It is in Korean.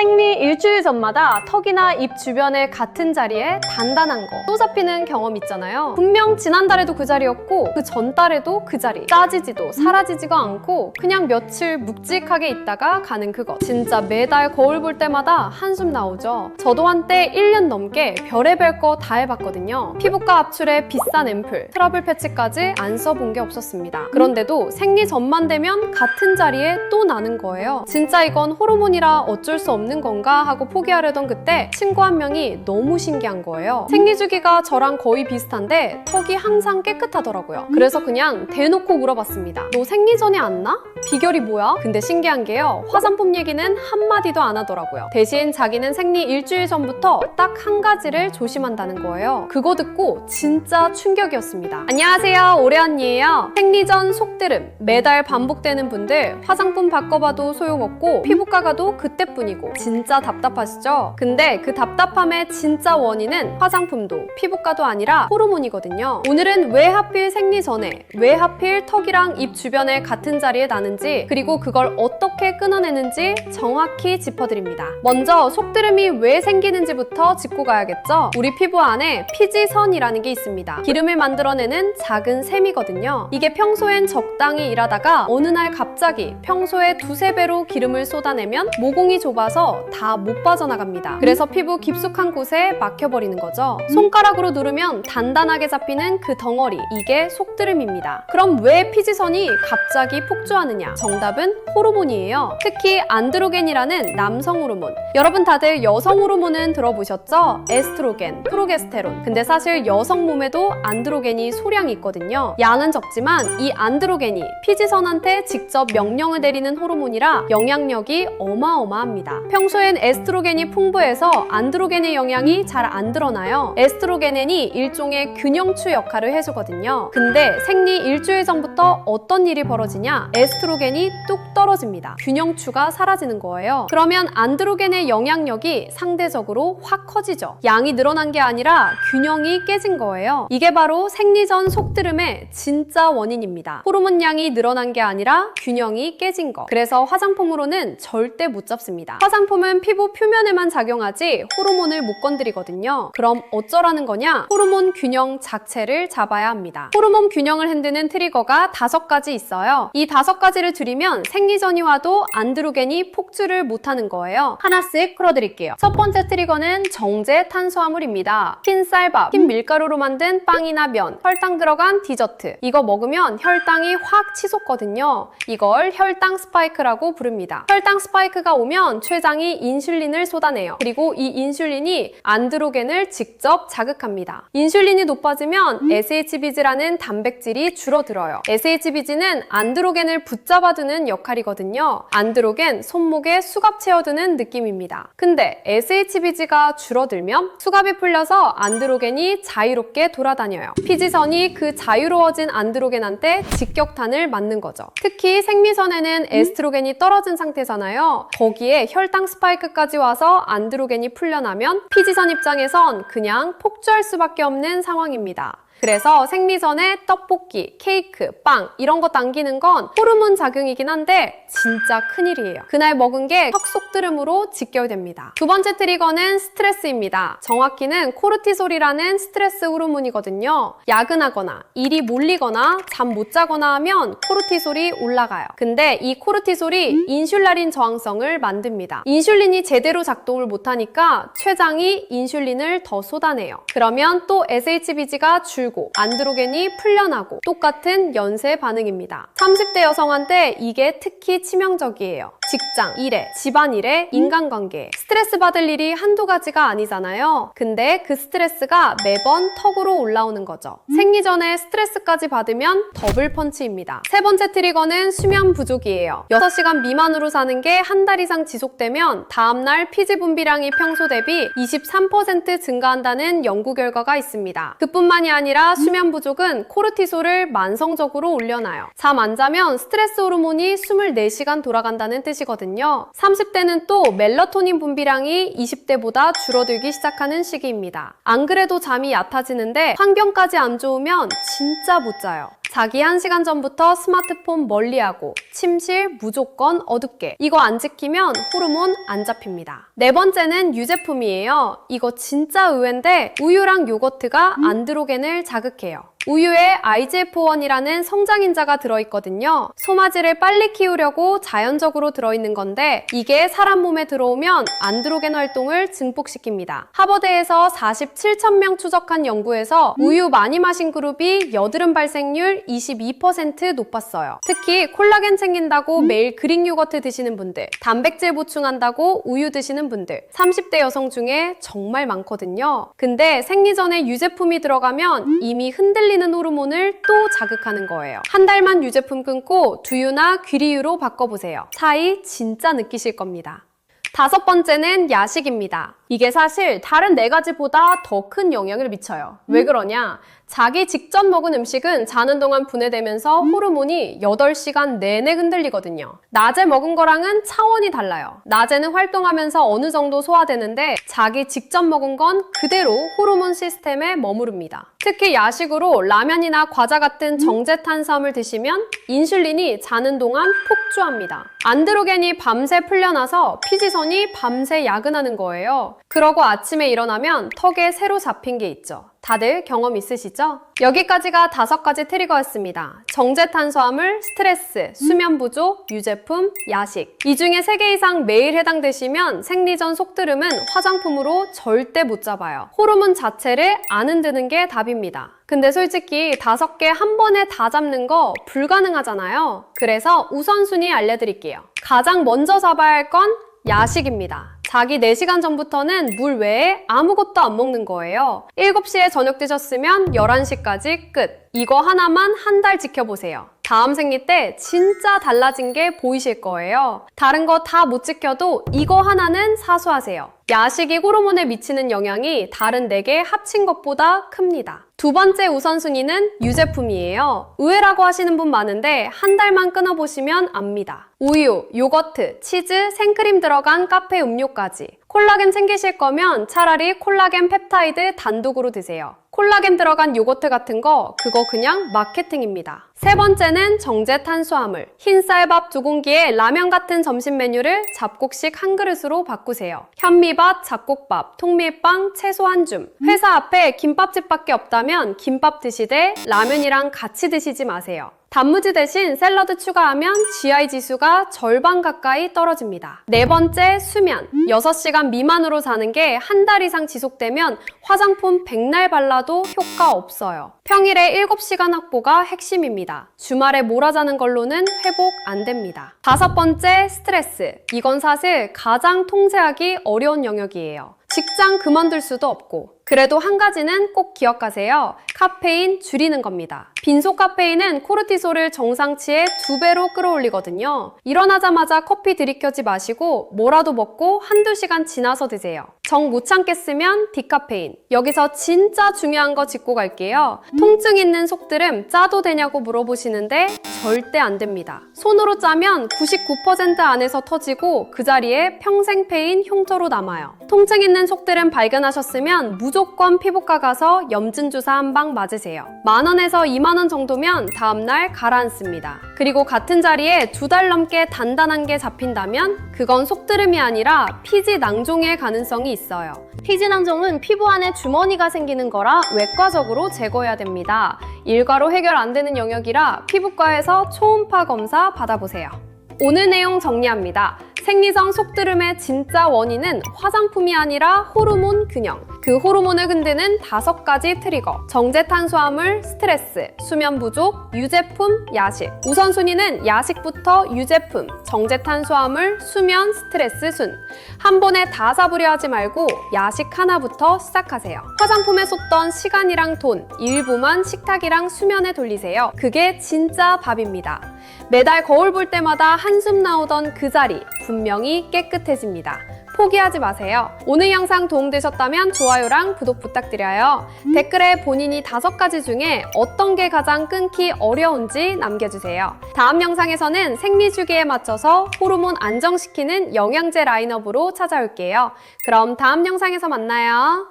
생리 일주일 전마다 턱이나 입 주변에 같은 자리에 단단한 거 또 잡히는 경험 있잖아요. 분명 지난달에도 그 자리였고 그 전달에도 그 자리. 짜지지도 사라지지가 않고 그냥 며칠 묵직하게 있다가 가는 그것. 진짜 매달 거울 볼 때마다 한숨 나오죠. 저도 한때 1년 넘게 별의별 거 다 해봤거든요. 피부과 압출에 비싼 앰플, 트러블 패치까지 안 써본 게 없었습니다. 그런데도 생리 전만 되면 같은 자리에 또 나는 거예요. 진짜 이건 호르몬이라 어쩔 수 없는 건가 하고 포기하려던 그때 친구 한 명이 너무 신기한 거예요. 생리 주기가 저랑 거의 비슷한데 턱이 항상 깨끗하더라고요. 그래서 그냥 대놓고 물어봤습니다. 너 생리 전에 안 나? 비결이 뭐야? 근데 신기한 게요. 화장품 얘기는 한마디도 안 하더라고요. 대신 자기는 생리 일주일 전부터 딱 한 가지를 조심한다는 거예요. 그거 듣고 진짜 충격이었습니다. 안녕하세요, 오래 언니예요. 생리 전 속드름 매달 반복되는 분들 화장품 바꿔봐도 소용없고 피부과 가도 그때뿐이고 진짜 답답하시죠? 근데 그 답답함의 진짜 원인은 화장품도 피부과도 아니라 호르몬이거든요. 오늘은 왜 하필 생리 전에 왜 하필 턱이랑 입 주변에 같은 자리에 나는지 그리고 그걸 어떻게 끊어내는지 정확히 짚어드립니다. 먼저 속드름이 왜 생기는지부터 짚고 가야겠죠? 우리 피부 안에 피지선이라는 게 있습니다. 기름을 만들어내는 작은 샘이거든요. 이게 평소엔 적당히 일하다가 어느 날 갑자기 평소에 두세 배로 기름을 쏟아내면 모공이 좁아서 다 못 빠져나갑니다. 그래서 피부 깊숙한 곳에 막혀버리는 거죠. 손가락으로 누르면 단단하게 잡히는 그 덩어리, 이게 속드름입니다. 그럼 왜 피지선이 갑자기 폭주하느냐? 정답은 호르몬이에요. 특히 안드로겐이라는 남성 호르몬. 여러분 다들 여성 호르몬은 들어보셨죠? 에스트로겐, 프로게스테론. 근데 사실 여성 몸에도 안드로겐이 소량이 있거든요. 양은 적지만 이 안드로겐이 피지선한테 직접 명령을 내리는 호르몬이라 영향력이 어마어마합니다. 평소엔 에스트로겐이 풍부해서 안드로겐의 영향이 잘 안 드러나요. 에스트로겐이 일종의 균형추 역할을 해주거든요. 근데 생리 일주일 전부터 어떤 일이 벌어지냐? 에스트로겐이 뚝 떨어집니다. 균형추가 사라지는 거예요. 그러면 안드로겐의 영향력이 상대적으로 확 커지죠. 양이 늘어난 게 아니라 균형이 깨진 거예요. 이게 바로 생리 전 속드름의 진짜 원인입니다. 호르몬 양이 늘어난 게 아니라 균형이 깨진 거. 그래서 화장품으로는 절대 못 잡습니다. 화장품은 피부 표면에만 작용하지 호르몬을 못 건드리거든요. 그럼 어쩌라는 거냐? 호르몬 균형 자체를 잡아야 합니다. 호르몬 균형을 흔드는 트리거가 5가지 있어요. 이 5가지를 줄이면 생리 전이 와도 안드로겐이 폭주를 못하는 거예요. 하나씩 풀어드릴게요. 첫 번째 트리거는 정제 탄수화물입니다. 흰 쌀밥, 흰 밀가루로 만든 빵이나 면, 혈당 들어간 디저트. 이거 먹으면 혈당이 확 치솟거든요. 이걸 혈당 스파이크라고 부릅니다. 혈당 스파이크가 오면 췌장이 인슐린을 쏟아내요. 그리고 이 인슐린이 안드로겐을 직접 자극합니다. 인슐린이 높아지면 SHBG라는 단백질이 줄어들어요. SHBG는 안드로겐을 붙잡아두는 역할이거든요. 안드로겐, 손목에 수갑 채워두는 느낌입니다. 근데 SHBG가 줄어들면 수갑이 풀려서 안드로겐이 자유롭게 돌아다녀요. 피지선이 그 자유로워진 안드로겐한테 직격탄을 맞는 거죠. 특히 생리전에는 에스트로겐이 떨어진 상태잖아요. 거기에 혈당 스파이크까지 와서 안드로겐이 풀려나면 피지선 입장에선 그냥 폭주할 수밖에 없는 상황입니다. 그래서 생리 전에 떡볶이, 케이크, 빵 이런 거 당기는 건 호르몬 작용이긴 한데 진짜 큰일이에요. 그날 먹은 게 턱 속드름으로 직결됩니다. 두 번째 트리거는 스트레스입니다. 정확히는 코르티솔이라는 스트레스 호르몬이거든요. 야근하거나 일이 몰리거나 잠 못 자거나 하면 코르티솔이 올라가요. 근데 이 코르티솔이 인슐라린 저항성을 만듭니다. 인슐린이 제대로 작동을 못하니까 췌장이 인슐린을 더 쏟아내요. 그러면 또 SHBG가 줄고 안드로겐이 풀려나고 똑같은 연쇄 반응입니다. 30대 여성한테 이게 특히 치명적이에요. 직장, 일에, 집안일에, 인간관계에 스트레스 받을 일이 한두 가지가 아니잖아요. 근데 그 스트레스가 매번 턱으로 올라오는 거죠. 생리 전에 스트레스까지 받으면 더블 펀치입니다. 세 번째 트리거는 수면 부족이에요. 6시간 미만으로 사는 게 한 달 이상 지속되면 다음날 피지 분비량이 평소 대비 23% 증가한다는 연구 결과가 있습니다. 그뿐만이 아니라 수면 부족은 코르티솔을 만성적으로 올려놔요. 잠 안 자면 스트레스 호르몬이 24시간 돌아간다는 뜻이거든요. 30대는 또 멜라토닌 분비량이 20대보다 줄어들기 시작하는 시기입니다. 안 그래도 잠이 얕아지는데 환경까지 안 좋으면 진짜 못 자요. 자기 1시간 전부터 스마트폰 멀리하고 침실 무조건 어둡게. 이거 안 지키면 호르몬 안 잡힙니다. 네 번째는 유제품이에요. 이거 진짜 의외인데 우유랑 요거트가 안드로겐을 자극해요. 우유에 IGF-1이라는 성장인자가 들어있거든요. 소마지를 빨리 키우려고 자연적으로 들어있는 건데 이게 사람 몸에 들어오면 안드로겐 활동을 증폭시킵니다. 하버드에서 47천 명 추적한 연구에서 우유 많이 마신 그룹이 여드름 발생률 22% 높았어요. 특히 콜라겐 챙긴다고 매일 그릭 요거트 드시는 분들, 단백질 보충한다고 우유 드시는 분들, 30대 여성 중에 정말 많거든요. 근데 생리 전에 유제품이 들어가면 이미 흔들리는 호르몬을 또 자극하는 거예요. 한 달만 유제품 끊고 두유나 귀리유로 바꿔보세요. 차이 진짜 느끼실 겁니다. 5번째는 야식입니다. 이게 사실 다른 4가지보다 더 큰 영향을 미쳐요. 왜 그러냐? 자기 직전 먹은 음식은 자는 동안 분해되면서 호르몬이 8시간 내내 흔들리거든요. 낮에 먹은 거랑은 차원이 달라요. 낮에는 활동하면서 어느 정도 소화되는데 자기 직전 먹은 건 그대로 호르몬 시스템에 머무릅니다. 특히 야식으로 라면이나 과자 같은 정제 탄수화물 드시면 인슐린이 자는 동안 폭주합니다. 안드로겐이 밤새 풀려나서 피지선이 밤새 야근하는 거예요. 그러고 아침에 일어나면 턱에 새로 잡힌 게 있죠. 다들 경험 있으시죠? 여기까지가 5가지 트리거였습니다. 정제 탄수화물, 스트레스, 수면 부족, 유제품, 야식. 이 중에 3개 이상 매일 해당되시면 생리 전 속드름은 화장품으로 절대 못 잡아요. 호르몬 자체를 안 흔드는 게 답입니다. 근데 솔직히 5개 한 번에 다 잡는 거 불가능하잖아요. 그래서 우선순위 알려드릴게요. 가장 먼저 잡아야 할 건 야식입니다. 자기 4시간 전부터는 물 외에 아무것도 안 먹는 거예요. 7시에 저녁 드셨으면 11시까지 끝. 이거 하나만 한 달 지켜보세요. 다음 생리 때 진짜 달라진 게 보이실 거예요. 다른 거 다 못 지켜도 이거 하나는 사수하세요. 야식이 호르몬에 미치는 영향이 다른 4개 합친 것보다 큽니다. 2번째 우선순위는 유제품이에요. 의외라고 하시는 분 많은데 한 달만 끊어보시면 압니다. 우유, 요거트, 치즈, 생크림 들어간 카페 음료까지. 콜라겐 챙기실 거면 차라리 콜라겐 펩타이드 단독으로 드세요. 콜라겐 들어간 요거트 같은 거 그거 그냥 마케팅입니다. 3번째는 정제 탄수화물. 흰쌀밥 2공기에 라면 같은 점심 메뉴를 잡곡식 한 그릇으로 바꾸세요. 현미밥, 잡곡밥, 통밀빵, 채소 한 줌. 회사 앞에 김밥집밖에 없다면 김밥 드시되 라면이랑 같이 드시지 마세요. 단무지 대신 샐러드 추가하면 GI 지수가 절반 가까이 떨어집니다. 4번째, 수면. 6시간 미만으로 자는 게 한 달 이상 지속되면 화장품 백날 발라도 효과 없어요. 평일에 7시간 확보가 핵심입니다. 주말에 몰아자는 걸로는 회복 안 됩니다. 5번째, 스트레스. 이건 사실 가장 통제하기 어려운 영역이에요. 직장 그만둘 수도 없고 그래도 한 가지는 꼭 기억하세요. 카페인 줄이는 겁니다. 빈속 카페인은 코르티솔을 정상치의 2배로 끌어올리거든요. 일어나자마자 커피 들이켜지 마시고 뭐라도 먹고 1-2시간 지나서 드세요. 정 못 참겠으면 디카페인. 여기서 진짜 중요한 거 짚고 갈게요. 통증 있는 속드름 짜도 되냐고 물어보시는데 절대 안 됩니다. 손으로 짜면 99% 안에서 터지고 그 자리에 평생 패인 흉터로 남아요. 통증 있는 속드름 발견하셨으면 무조건 피부과 가서 염증 주사 한 방 맞으세요. 10,000원에서 20,000원 정도면 다음날 가라앉습니다. 그리고 같은 자리에 2달 넘게 단단한 게 잡힌다면 그건 속드름이 아니라 피지 낭종의 가능성이 있어요. 피지 낭종은 피부 안에 주머니가 생기는 거라 외과적으로 제거해야 됩니다. 일과로 해결 안 되는 영역이라 피부과에서 초음파 검사 받아보세요. 오늘 내용 정리합니다. 생리성 속드름의 진짜 원인은 화장품이 아니라 호르몬 균형. 그 호르몬을 흔드는 5가지 트리거. 정제 탄수화물, 스트레스, 수면 부족, 유제품, 야식. 우선순위는 야식부터 유제품, 정제 탄수화물, 수면, 스트레스 순. 한 번에 다 잡으려 하지 말고 야식 하나부터 시작하세요. 화장품에 쏟던 시간이랑 돈, 일부만 식탁이랑 수면에 돌리세요. 그게 진짜 밥입니다. 매달 거울 볼 때마다 한숨 나오던 그 자리 분명히 깨끗해집니다. 포기하지 마세요. 오늘 영상 도움되셨다면 좋아요랑 구독 부탁드려요. 댓글에 본인이 5가지 중에 어떤 게 가장 끊기 어려운지 남겨주세요. 다음 영상에서는 생리 주기에 맞춰서 호르몬 안정시키는 영양제 라인업으로 찾아올게요. 그럼 다음 영상에서 만나요.